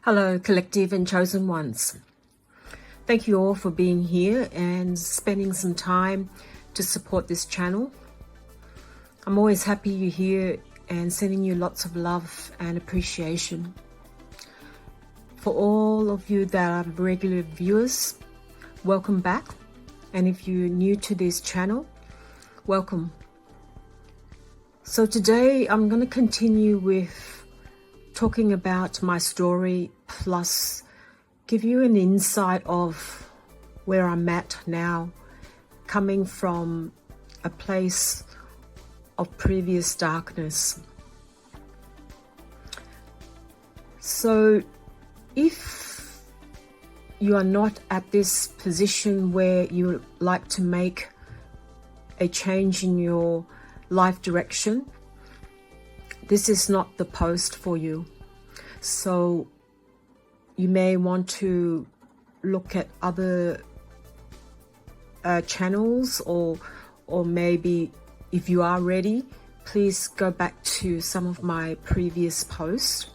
Hello, collective and chosen ones. Thank you all for being here and spending some time to support this channel. I'm always happy you're here and sending you lots of love and appreciation. For all of you that are regular viewers, welcome back. And if you're new to this channel, welcome. So today I'm going to continue with talking about my story, plus give you an insight of where I'm at now, coming from a place of previous darkness. So if you are not at this position where you like to make a change in your life direction, this is not the post for you. So you may want to look at other channels, or maybe if you are ready, please go back to some of my previous posts,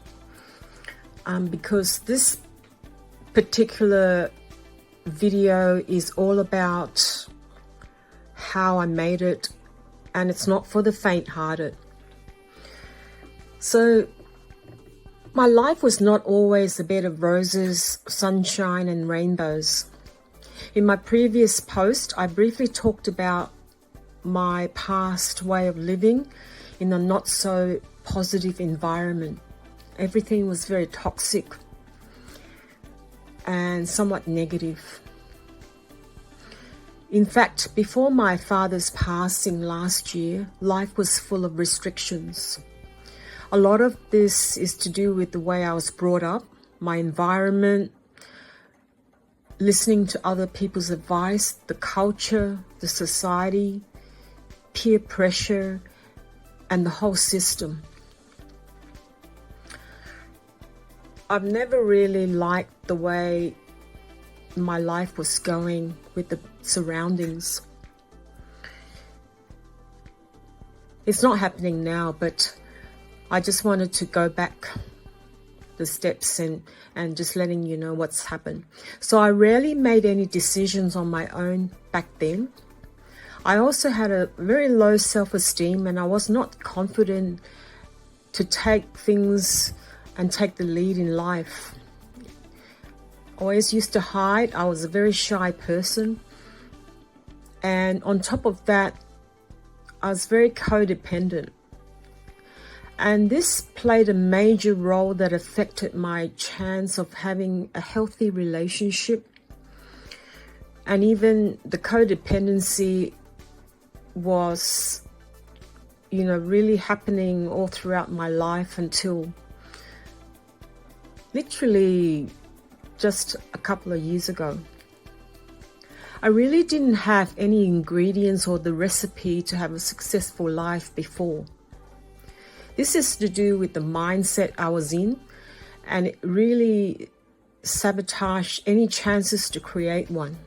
because this particular video is all about how I made it, and it's not for the faint-hearted. So my life was not always a bed of roses, sunshine and rainbows. In my previous post, I briefly talked about my past way of living in a not so positive environment. Everything was very toxic and somewhat negative. In fact, before my father's passing last year, life was full of restrictions. A lot of this is to do with the way I was brought up, my environment, listening to other people's advice, the culture, the society, peer pressure, and the whole system. I've never really liked the way my life was going with the surroundings. It's not happening now, but I just wanted to go back the steps and just letting you know what's happened. So I rarely made any decisions on my own back then. I also had a very low self-esteem, and I was not confident to take things and take the lead in life. I always used to hide. I was a very shy person. And on top of that, I was very codependent. And this played a major role that affected my chance of having a healthy relationship. And even the codependency was, really happening all throughout my life until literally just a couple of years ago. I really didn't have any ingredients or the recipe to have a successful life before. This is to do with the mindset I was in, and it really sabotaged any chances to create one.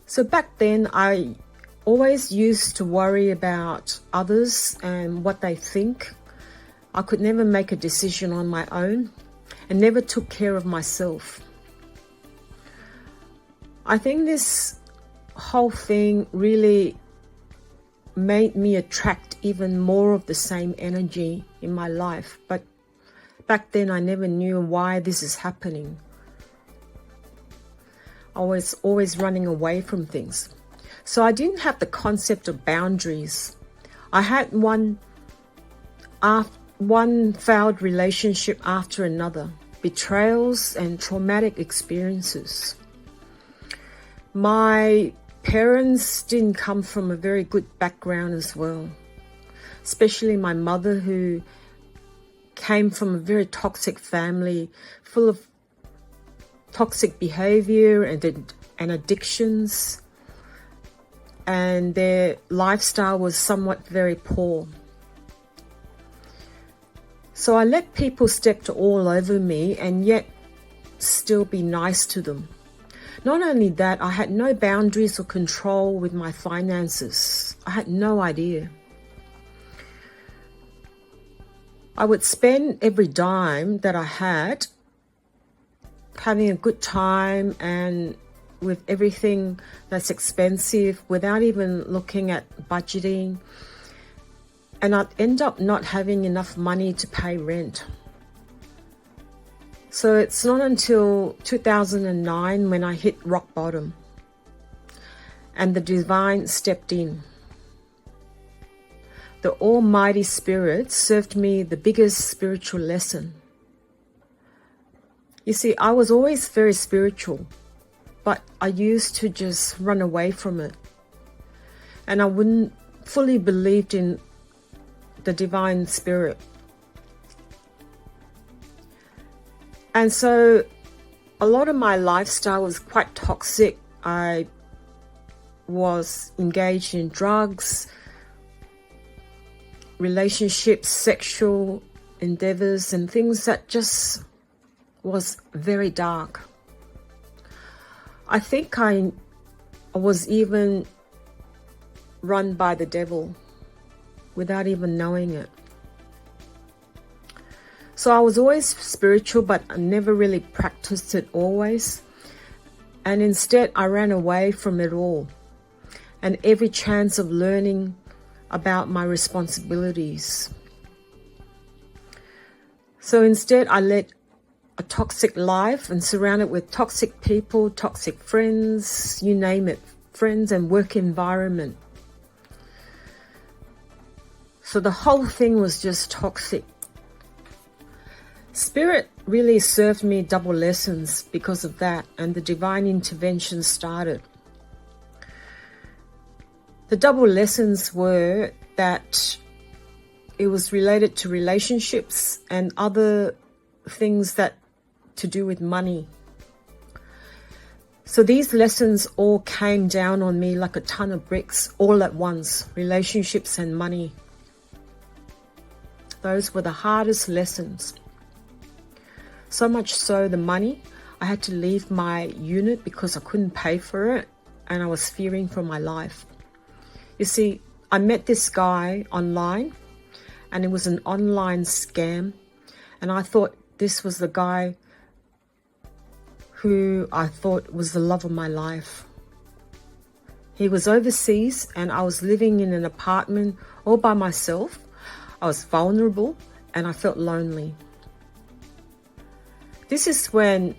So back then, I always used to worry about others and what they think. I could never make a decision on my own and never took care of myself. I think this whole thing really made me attract even more of the same energy in my life. But back then I never knew why this is happening. I was always running away from things. So I didn't have the concept of boundaries. I had one failed relationship after another, betrayals and traumatic experiences. My parents didn't come from a very good background as well, especially my mother, who came from a very toxic family full of toxic behavior and addictions, and their lifestyle was somewhat very poor. So I let people step all over me and yet still be nice to them. Not only that, I had no boundaries or control with my finances. I had no idea. I would spend every dime that I had having a good time and with everything that's expensive without even looking at budgeting. And I'd end up not having enough money to pay rent. So it's not until 2009 when I hit rock bottom and the divine stepped in. The Almighty Spirit served me the biggest spiritual lesson. You see, I was always very spiritual, but I used to just run away from it. And I wouldn't fully believed in the divine spirit. And so a lot of my lifestyle was quite toxic. I was engaged in drugs, relationships, sexual endeavors, and things that just was very dark. I think I was even run by the devil without even knowing it. So I was always spiritual, but I never really practiced it always. And instead, I ran away from it all and every chance of learning about my responsibilities. So instead, I led a toxic life and surrounded with toxic people, toxic friends, you name it, friends and work environment. So the whole thing was just toxic. Spirit really served me double lessons because of that, and the divine intervention started. The double lessons were that it was related to relationships and other things that to do with money. So these lessons all came down on me like a ton of bricks all at once, relationships and money. Those were the hardest lessons. So much so the money, I had to leave my unit because I couldn't pay for it and I was fearing for my life. You see, I met this guy online and it was an online scam, and I thought this was the guy who I thought was the love of my life. He was overseas and I was living in an apartment all by myself. I was vulnerable and I felt lonely. This is when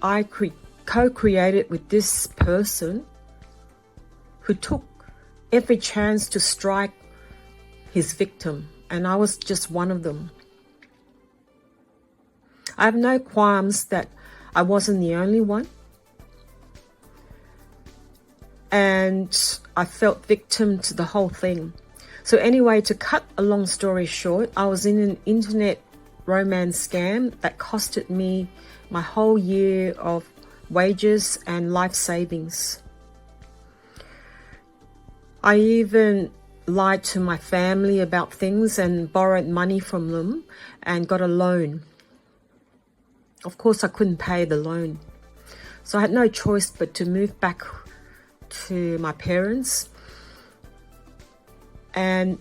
I co-created with this person who took every chance to strike his victim, and I was just one of them. I have no qualms that I wasn't the only one, and I felt victim to the whole thing. So anyway, to cut a long story short, I was in an internet romance scam that costed me my whole year of wages and life savings. I even lied to my family about things and borrowed money from them and got a loan. Of course, I couldn't pay the loan. So I had no choice but to move back to my parents. And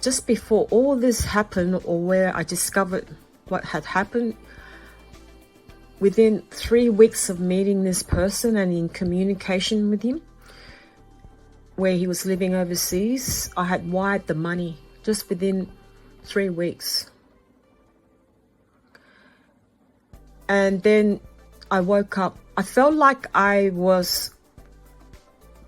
just before all this happened, or where I discovered what had happened, within 3 weeks of meeting this person and in communication with him, where he was living overseas, I had wired the money just within 3 weeks. And then I woke up. I felt like I was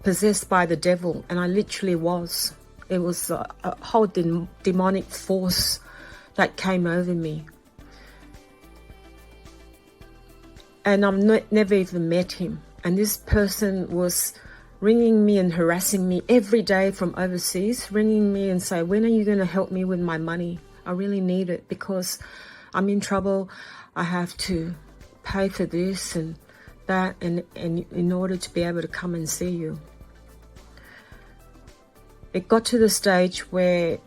possessed by the devil, and I literally was. It was a whole demonic force that came over me. And I've never even met him. And this person was ringing me and harassing me every day from overseas, ringing me and say, when are you going to help me with my money? I really need it because I'm in trouble. I have to pay for this and that and in order to be able to come and see you. It got to the stage where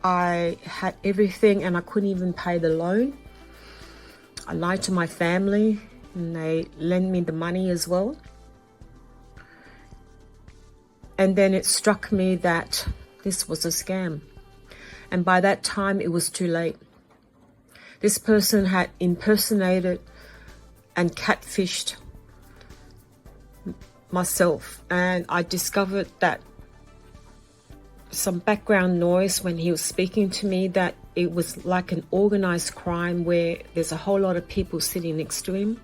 I had everything and I couldn't even pay the loan. I lied to my family and they lent me the money as well. And then it struck me that this was a scam. And by that time, it was too late. This person had impersonated and catfished myself. And I discovered that some background noise when he was speaking to me, that it was like an organized crime where there's a whole lot of people sitting next to him.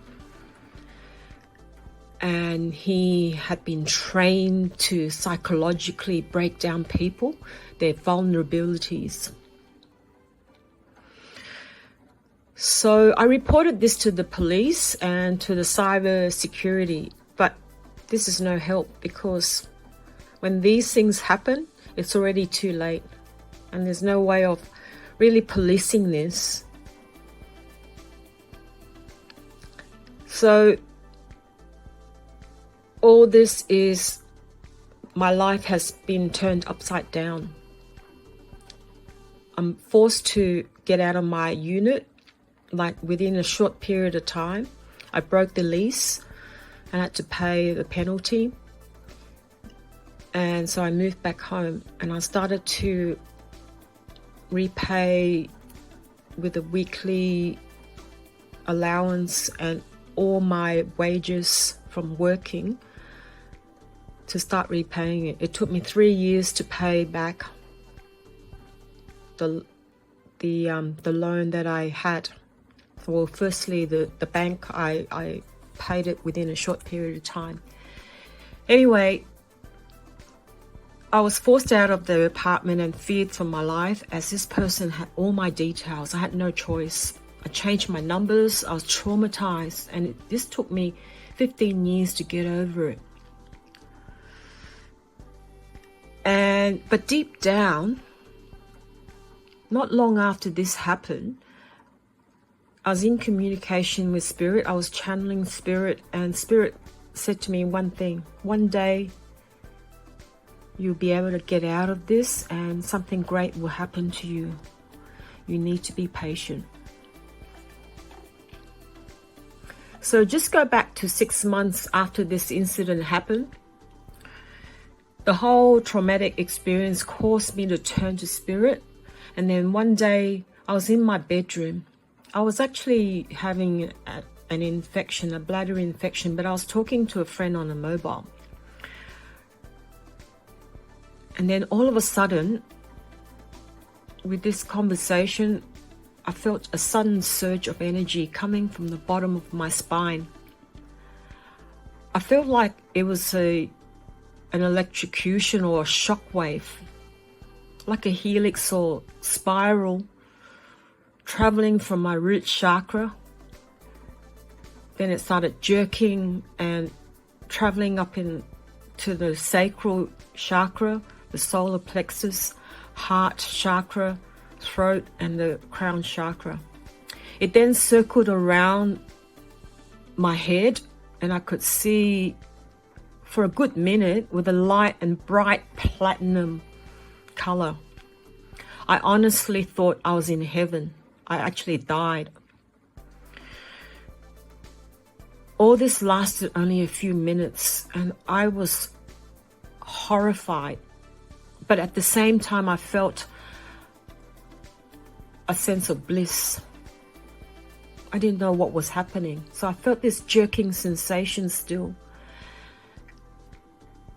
And he had been trained to psychologically break down people, their vulnerabilities. So I reported this to the police and to the cyber security, but this is no help, because when these things happen, it's already too late, and there's no way of really policing this. So all this is, my life has been turned upside down. I'm forced to get out of my unit, like within a short period of time. I broke the lease and had to pay the penalty. And so I moved back home, and I started to repay with a weekly allowance and all my wages from working to start repaying it. It took me 3 years to pay back the loan that I had. Well, firstly, the bank, I paid it within a short period of time. Anyway, I was forced out of the apartment and feared for my life, as this person had all my details. I had no choice. I changed my numbers. I was traumatized, and this took me 15 years to get over it. But deep down, not long after this happened, I was in communication with Spirit. I was channeling Spirit, and Spirit said to me one thing: one day you'll be able to get out of this and something great will happen to you. You need to be patient. So just go back to 6 months after this incident happened. The whole traumatic experience caused me to turn to Spirit. And then one day I was in my bedroom. I was actually having an infection, a bladder infection, but I was talking to a friend on a mobile. And then all of a sudden, with this conversation, I felt a sudden surge of energy coming from the bottom of my spine. I felt like it was an electrocution or a shock wave, like a helix or spiral traveling from my root chakra. Then it started jerking and traveling up into the sacral chakra, the solar plexus, heart chakra, throat, and the crown chakra. It then circled around my head, and I could see for a good minute with a light and bright platinum color. I honestly thought I was in heaven. I actually died. All this lasted only a few minutes, and I was horrified. But at the same time, I felt a sense of bliss. I didn't know what was happening. So I felt this jerking sensation still.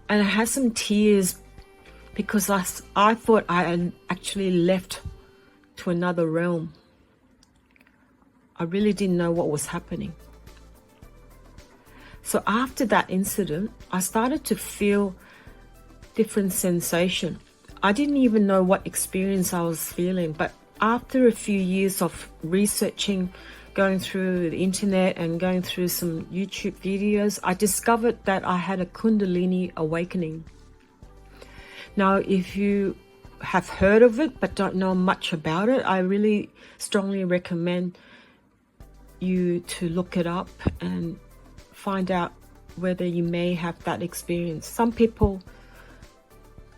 And I had some tears because I thought I had actually left to another realm. I really didn't know what was happening. So after that incident, I started to feel different sensation. I didn't even know what experience I was feeling, but after a few years of researching, going through the internet and going through some YouTube videos, I discovered that I had a Kundalini awakening. Now, if you have heard of it but don't know much about it, I really strongly recommend you to look it up and find out whether you may have that experience. Some people,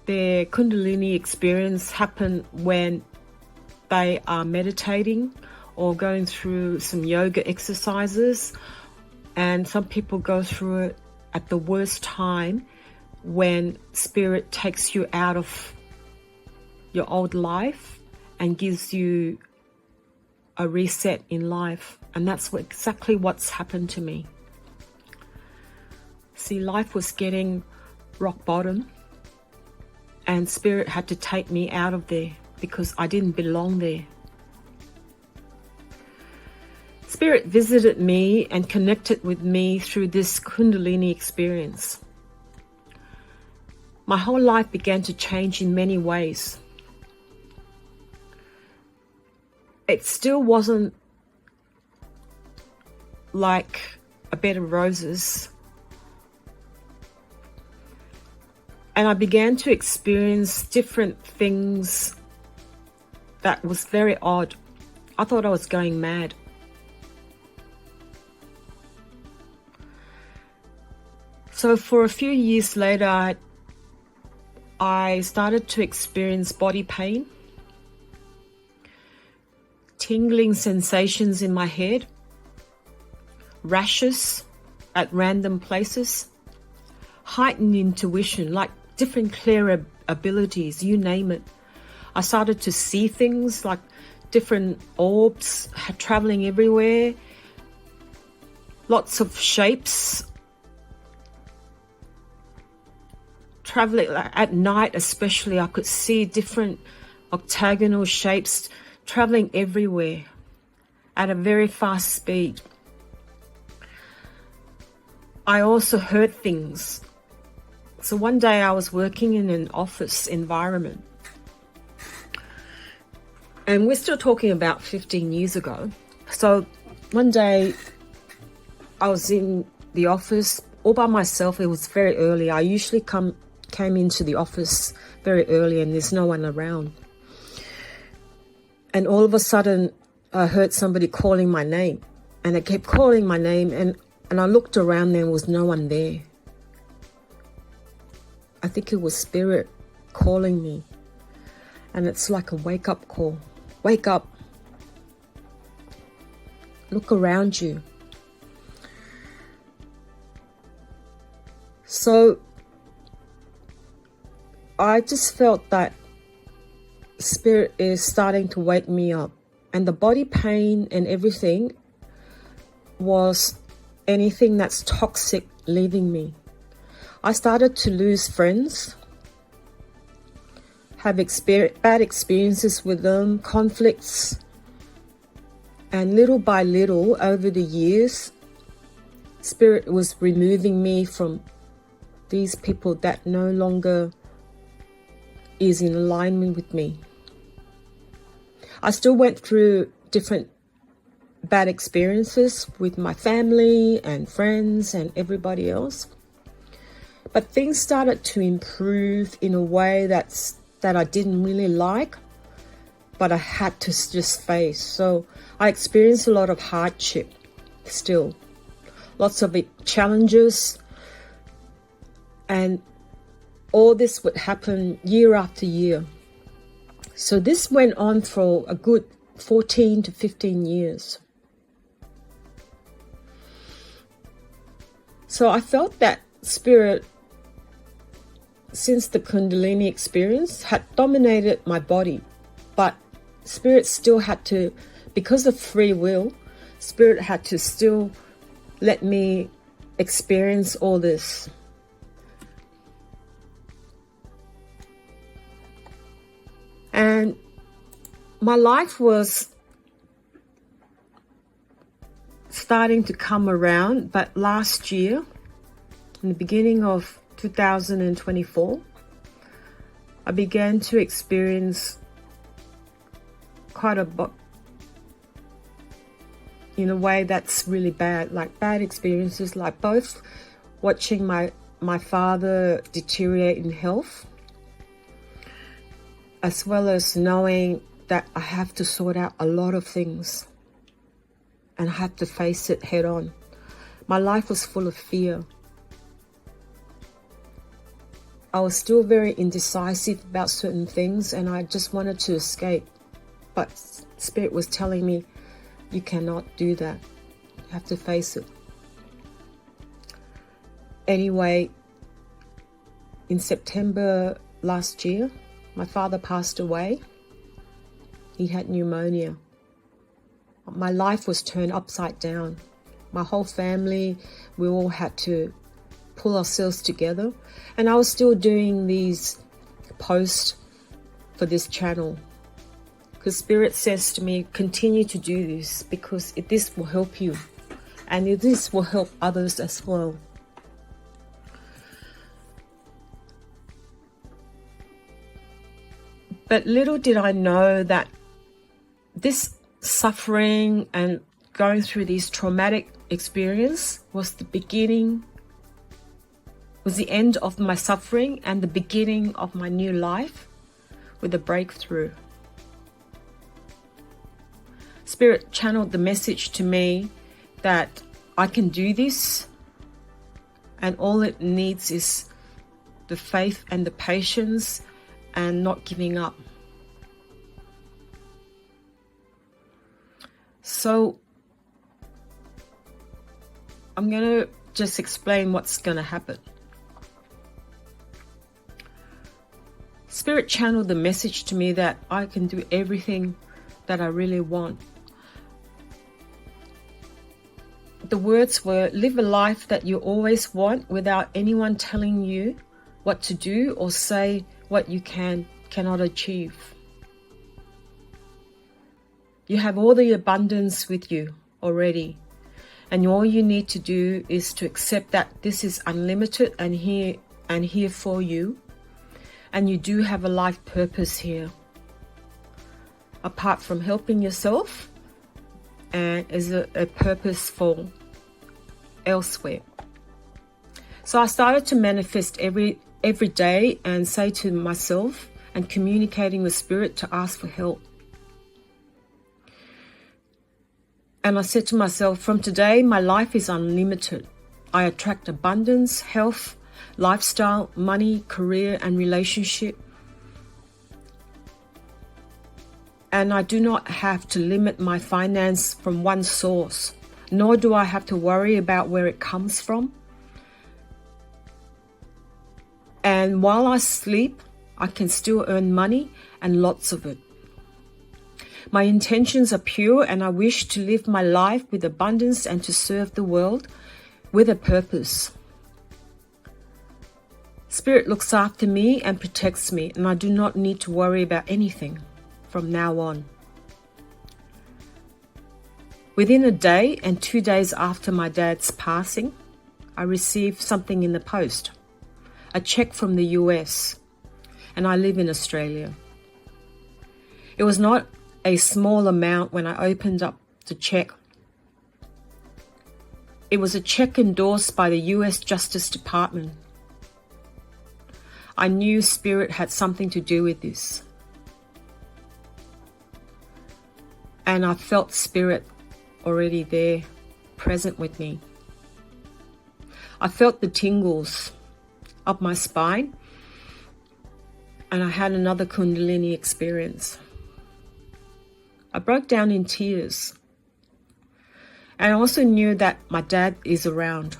their Kundalini experience happen when they are meditating or going through some yoga exercises, and some people go through it at the worst time when Spirit takes you out of your old life and gives you a reset in life. And that's exactly what's happened to me. See, life was getting rock bottom, and Spirit had to take me out of there because I didn't belong there. Spirit visited me and connected with me through this Kundalini experience. My whole life began to change in many ways. It still wasn't like a bed of roses. And I began to experience different things that was very odd. I thought I was going mad. So for a few years later, I started to experience body pain, tingling sensations in my head, rashes at random places, heightened intuition, like different clear abilities, you name it. I started to see things like different orbs traveling everywhere, lots of shapes, traveling at night especially. I could see different octagonal shapes traveling everywhere at a very fast speed. I also heard things. So one day I was working in an office environment, and we're still talking about 15 years ago. So one day I was in the office all by myself. It was very early. I usually came into the office very early and there's no one around. And all of a sudden I heard somebody calling my name, and they kept calling my name, and I looked around, there was no one there. I think it was Spirit calling me, and it's like a wake-up call. Wake up. Look around you. So I just felt that Spirit is starting to wake me up, and the body pain and everything was anything that's toxic leaving me. I started to lose friends, have bad experiences with them, conflicts, and little by little over the years, Spirit was removing me from these people that no longer is in alignment with me. I still went through different bad experiences with my family and friends and everybody else. But things started to improve in a way that I didn't really like, but I had to just face. So I experienced a lot of hardship still. Lots of challenges. And all this would happen year after year. So this went on for a good 14 to 15 years. So I felt that Spirit, since the Kundalini experience, had dominated my body. But Spirit still had to, because of free will, Spirit had to still let me experience all this. And my life was starting to come around, but last year, in the beginning of 2024, I began to experience quite a in a way that's really bad, like bad experiences, like both watching my father deteriorate in health, as well as knowing that I have to sort out a lot of things and I have to face it head on. My life was full of fear. I was still very indecisive about certain things, and I just wanted to escape. But Spirit was telling me, you cannot do that. You have to face it. Anyway, in September last year, my father passed away. he had pneumonia. My life was turned upside down. My whole family, we all had to pull ourselves together. And I was still doing these posts for this channel. Because Spirit says to me, continue to do this because this will help you. And this will help others as well. But little did I know that this suffering and going through these traumatic experience was the beginning, was the end of my suffering and the beginning of my new life with a breakthrough. Spirit channeled the message to me that I can do this, and all it needs is the faith and the patience and not giving up. So I'm going to just explain what's going to happen. Spirit channeled the message to me that I can do everything that I really want. The words were, live a life that you always want without anyone telling you what to do or say what you cannot achieve. You have all the abundance with you already, and all you need to do is to accept that this is unlimited and here for you, and you do have a life purpose here. Apart from helping yourself, and is a purpose for elsewhere. So I started to manifest every day and say to myself and communicating with Spirit to ask for help. And I said to myself, from today, my life is unlimited. I attract abundance, health, lifestyle, money, career, and relationship. And I do not have to limit my finance from one source, nor do I have to worry about where it comes from. And while I sleep, I can still earn money and lots of it. My intentions are pure and I wish to live my life with abundance and to serve the world with a purpose. Spirit looks after me and protects me, and I do not need to worry about anything from now on. Within a day and 2 days after my dad's passing, I received something in the post, a check from the US, and I live in Australia. It was not a small amount when I opened up the check. It was a check endorsed by the US Justice Department. I knew Spirit had something to do with this. And I felt Spirit already there, present with me. I felt the tingles up my spine, and I had another Kundalini experience. I broke down in tears. And I also knew that my dad is around.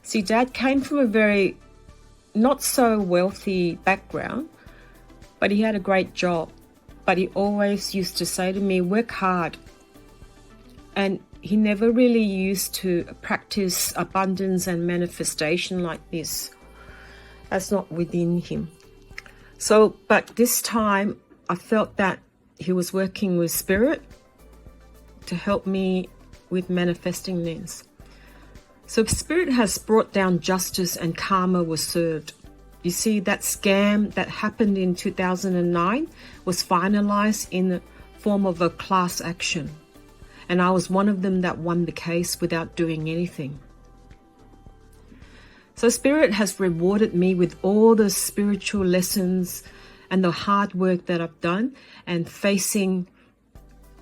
See, Dad came from a very not so wealthy background, but he had a great job. But he always used to say to me, work hard. And he never really used to practice abundance and manifestation like this. That's not within him. So, but this time I felt that he was working with Spirit to help me with manifesting this. So Spirit has brought down justice and karma was served. You see, that scam that happened in 2009 was finalized in the form of a class action. And I was one of them that won the case without doing anything. So Spirit has rewarded me with all the spiritual lessons and the hard work that I've done, and facing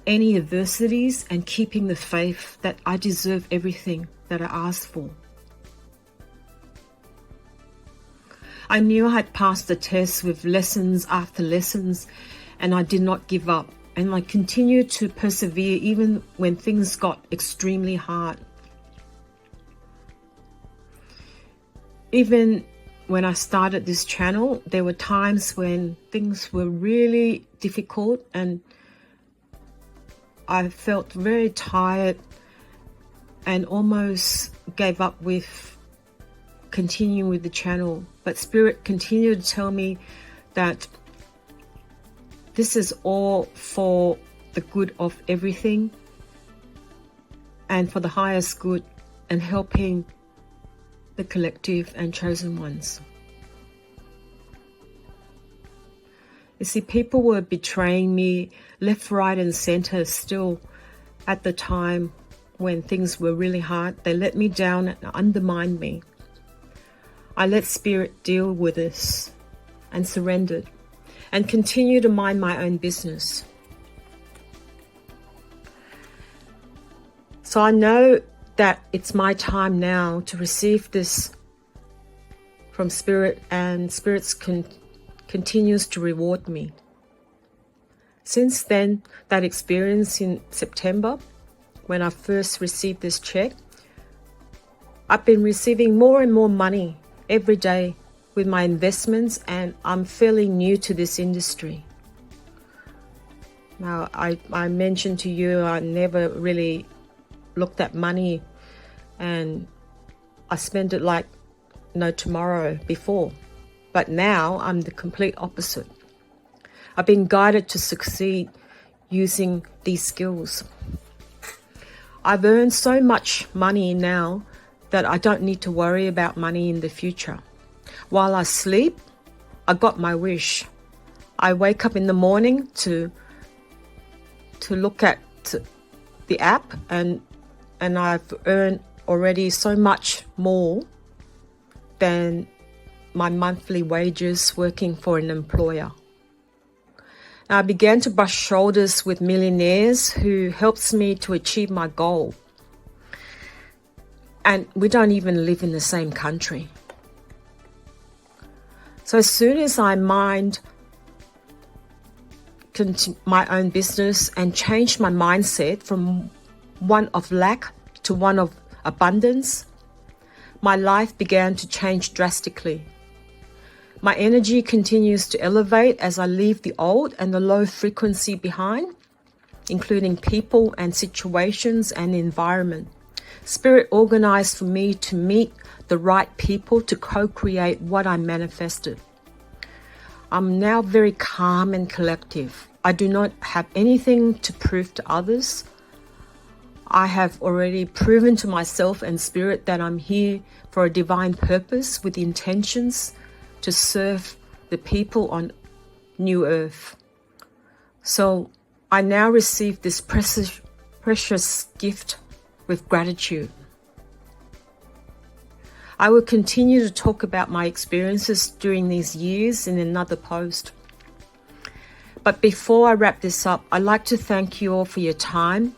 any adversities and keeping the faith that I deserve everything that I asked for. I knew I had passed the test with lessons after lessons, and I did not give up, and I continued to persevere even when things got extremely hard. Even when I started this channel, there were times when things were really difficult and I felt very tired and almost gave up with continuing with the channel. But Spirit continued to tell me that this is all for the good of everything and for the highest good and helping the collective and chosen ones. You see, people were betraying me left, right and center still at the time when things were really hard. They let me down and undermined me. I let Spirit deal with this and surrendered and continue to mind my own business. So I know that it's my time now to receive this from Spirit, and Spirit continues to reward me. Since then, that experience in September, when I first received this check, I've been receiving more and more money every day with my investments, and I'm fairly new to this industry. Now, I mentioned to you I never really looked at money, and I spent it like no tomorrow before. But now I'm the complete opposite. I've been guided to succeed using these skills. I've earned so much money now that I don't need to worry about money in the future. While I sleep, I got my wish. I wake up in the morning to look at the app, and I've earned already so much more than my monthly wages working for an employer. Now, I began to brush shoulders with millionaires who helps me to achieve my goal. And we don't even live in the same country. So as soon as I mind my own business and changed my mindset from one of lack to one of abundance, my life began to change drastically. My energy continues to elevate as I leave the old and the low frequency behind, including people and situations and environment. Spirit organized for me to meet the right people to co-create what I manifested. I'm now very calm and collective. I do not have anything to prove to others. I have already proven to myself and Spirit that I'm here for a divine purpose with intentions to serve the people on New Earth. So I now receive this precious gift with gratitude. I will continue to talk about my experiences during these years in another post. But before I wrap this up, I'd like to thank you all for your time,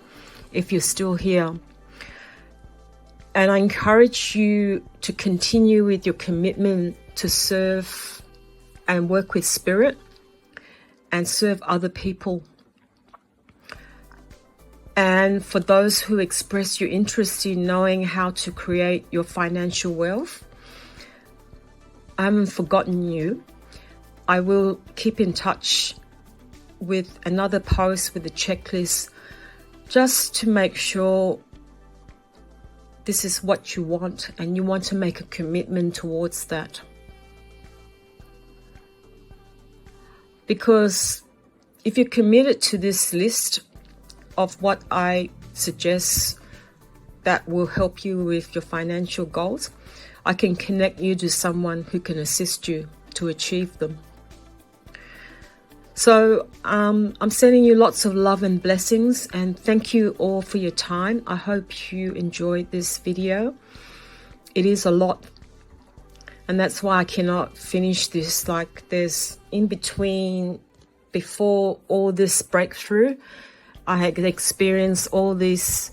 if you're still here. And I encourage you to continue with your commitment to serve and work with Spirit and serve other people. And for those who express your interest in knowing how to create your financial wealth, I haven't forgotten you. I will keep in touch with another post with a checklist just to make sure this is what you want and you want to make a commitment towards that. Because if you're committed to this list of what I suggest that will help you with your financial goals, I can connect you to someone who can assist you to achieve them. So I'm sending you lots of love and blessings, and thank you all for your time. I hope you enjoyed this video. It is a lot, and that's why I cannot finish this. Like, there's in between, before all this breakthrough, I had experienced all this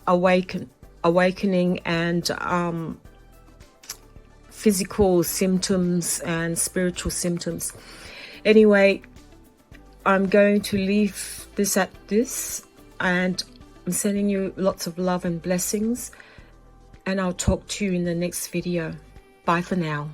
awakening and physical symptoms and spiritual symptoms. Anyway, I'm going to leave this at this, and I'm sending you lots of love and blessings, and I'll talk to you in the next video. Bye for now.